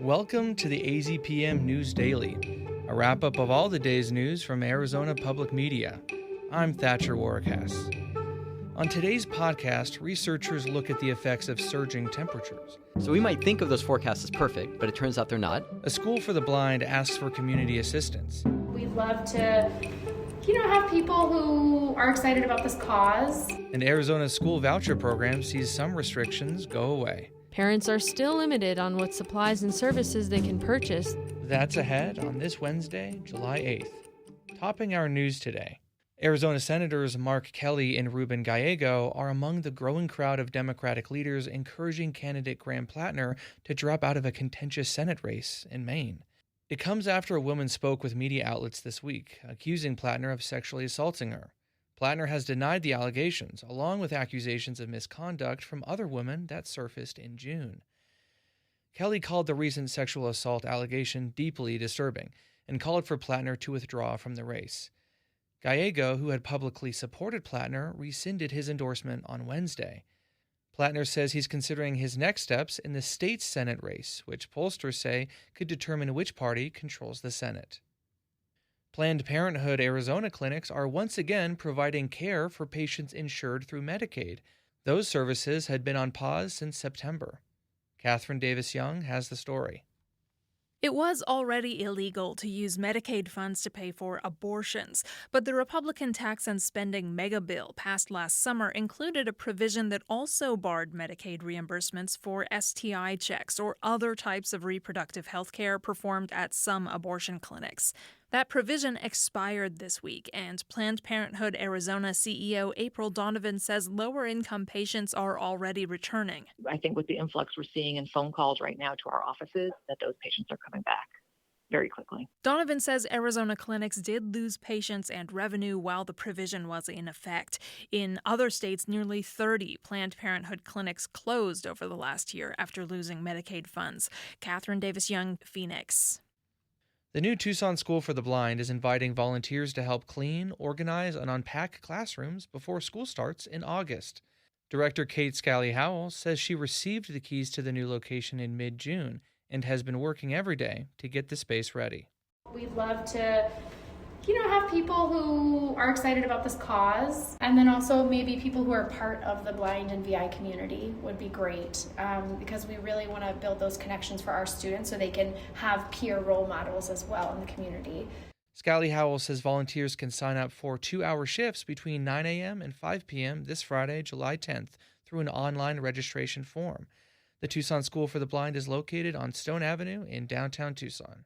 Welcome to the AZPM News Daily, a wrap-up of all the day's news from Arizona Public Media. I'm Thatcher Warrecast. On today's podcast, researchers look at the effects of surging temperatures. So we might think of those forecasts as perfect, but it turns out they're not. A School for the Blind asks for community assistance. We'd love to, have people who are excited about this cause. An Arizona school voucher program sees some restrictions go away. Parents are still limited on what supplies and services they can purchase. That's ahead on this Wednesday, July 8th. Topping our news today, Arizona Senators Mark Kelly and Ruben Gallego are among the growing crowd of Democratic leaders encouraging candidate Graham Plattner to drop out of a contentious Senate race in Maine. It comes after a woman spoke with media outlets this week, accusing Plattner of sexually assaulting her. Plattner has denied the allegations, along with accusations of misconduct from other women that surfaced in June. Kelly called the recent sexual assault allegation deeply disturbing and called for Plattner to withdraw from the race. Gallego, who had publicly supported Plattner, rescinded his endorsement on Wednesday. Plattner says he's considering his next steps in the state Senate race, which pollsters say could determine which party controls the Senate. Planned Parenthood Arizona clinics are once again providing care for patients insured through Medicaid. Those services had been on pause since September. Catherine Davis-Young has the story. It was already illegal to use Medicaid funds to pay for abortions, but the Republican tax and spending mega bill passed last summer included a provision that also barred Medicaid reimbursements for STI checks or other types of reproductive health care performed at some abortion clinics. That provision expired this week, and Planned Parenthood Arizona CEO April Donovan says lower-income patients are already returning. I think with the influx we're seeing in phone calls right now to our offices, that those patients are coming back very quickly. Donovan says Arizona clinics did lose patients and revenue while the provision was in effect. In other states, nearly 30 Planned Parenthood clinics closed over the last year after losing Medicaid funds. Catherine Davis-Young, Phoenix. The new Tucson School for the Blind is inviting volunteers to help clean, organize, and unpack classrooms before school starts in August. Director Kate Scally-Howell says she received the keys to the new location in mid-June and has been working every day to get the space ready. We'd love to, have people who are excited about this cause, and then also maybe people who are part of the blind and VI community would be great, because we really want to build those connections for our students so they can have peer role models as well in the community. Scally-Howell says volunteers can sign up for 2-hour shifts between 9 a.m. and 5 p.m. this Friday, July 10th, through an online registration form. The Tucson School for the Blind is located on Stone Avenue in downtown Tucson.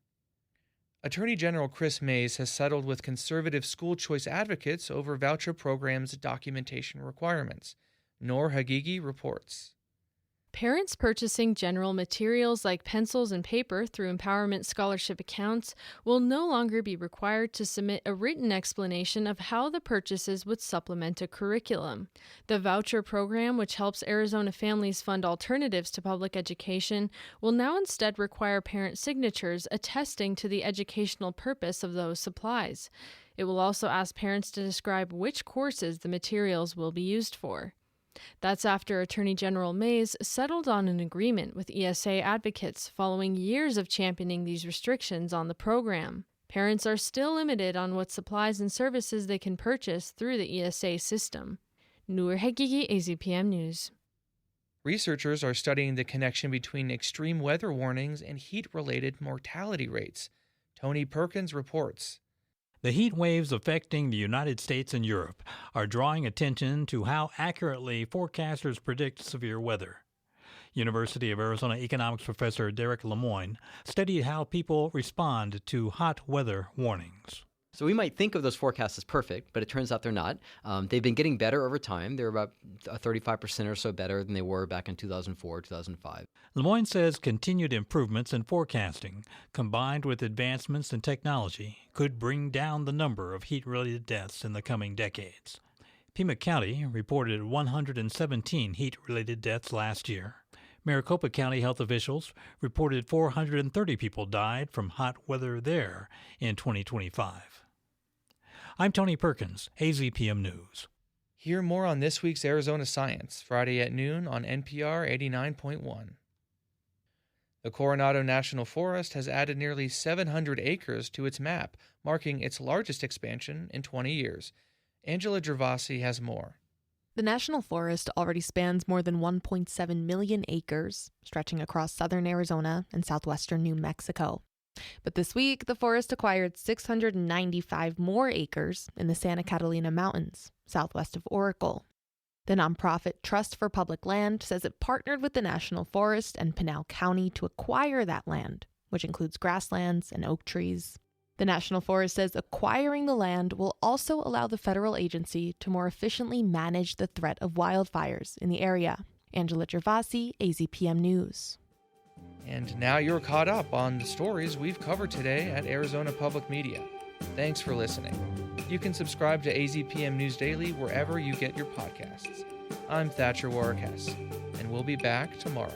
Attorney General Chris Mays has settled with conservative school choice advocates over voucher programs' documentation requirements. Noor Hagigi reports. Parents purchasing general materials like pencils and paper through Empowerment Scholarship accounts will no longer be required to submit a written explanation of how the purchases would supplement a curriculum. The voucher program, which helps Arizona families fund alternatives to public education, will now instead require parent signatures attesting to the educational purpose of those supplies. It will also ask parents to describe which courses the materials will be used for. That's after Attorney General Mays settled on an agreement with ESA advocates following years of championing these restrictions on the program. Parents are still limited on what supplies and services they can purchase through the ESA system. Noor Hagigi, AZPM News. Researchers are studying the connection between extreme weather warnings and heat-related mortality rates. Tony Perkins reports. The heat waves affecting the United States and Europe are drawing attention to how accurately forecasters predict severe weather. University of Arizona economics professor Derek Lemoyne studied how people respond to hot weather warnings. So we might think of those forecasts as perfect, but it turns out they're not. They've been getting better over time. They're about 35% or so better than they were back in 2004, 2005. Lemoyne says continued improvements in forecasting, combined with advancements in technology, could bring down the number of heat-related deaths in the coming decades. Pima County reported 117 heat-related deaths last year. Maricopa County health officials reported 430 people died from hot weather there in 2025. I'm Tony Perkins, AZPM News. Hear more on this week's Arizona Science, Friday at noon on NPR 89.1. The Coronado National Forest has added nearly 700 acres to its map, marking its largest expansion in 20 years. Angela Gervasi has more. The National Forest already spans more than 1.7 million acres, stretching across southern Arizona and southwestern New Mexico. But this week, the forest acquired 695 more acres in the Santa Catalina Mountains, southwest of Oracle. The nonprofit Trust for Public Land says it partnered with the National Forest and Pinal County to acquire that land, which includes grasslands and oak trees. The National Forest says acquiring the land will also allow the federal agency to more efficiently manage the threat of wildfires in the area. Angela Gervasi, AZPM News. And now you're caught up on the stories we've covered today at Arizona Public Media. Thanks for listening. You can subscribe to AZPM News Daily wherever you get your podcasts. I'm Thatcher Warwick-Hess, and we'll be back tomorrow.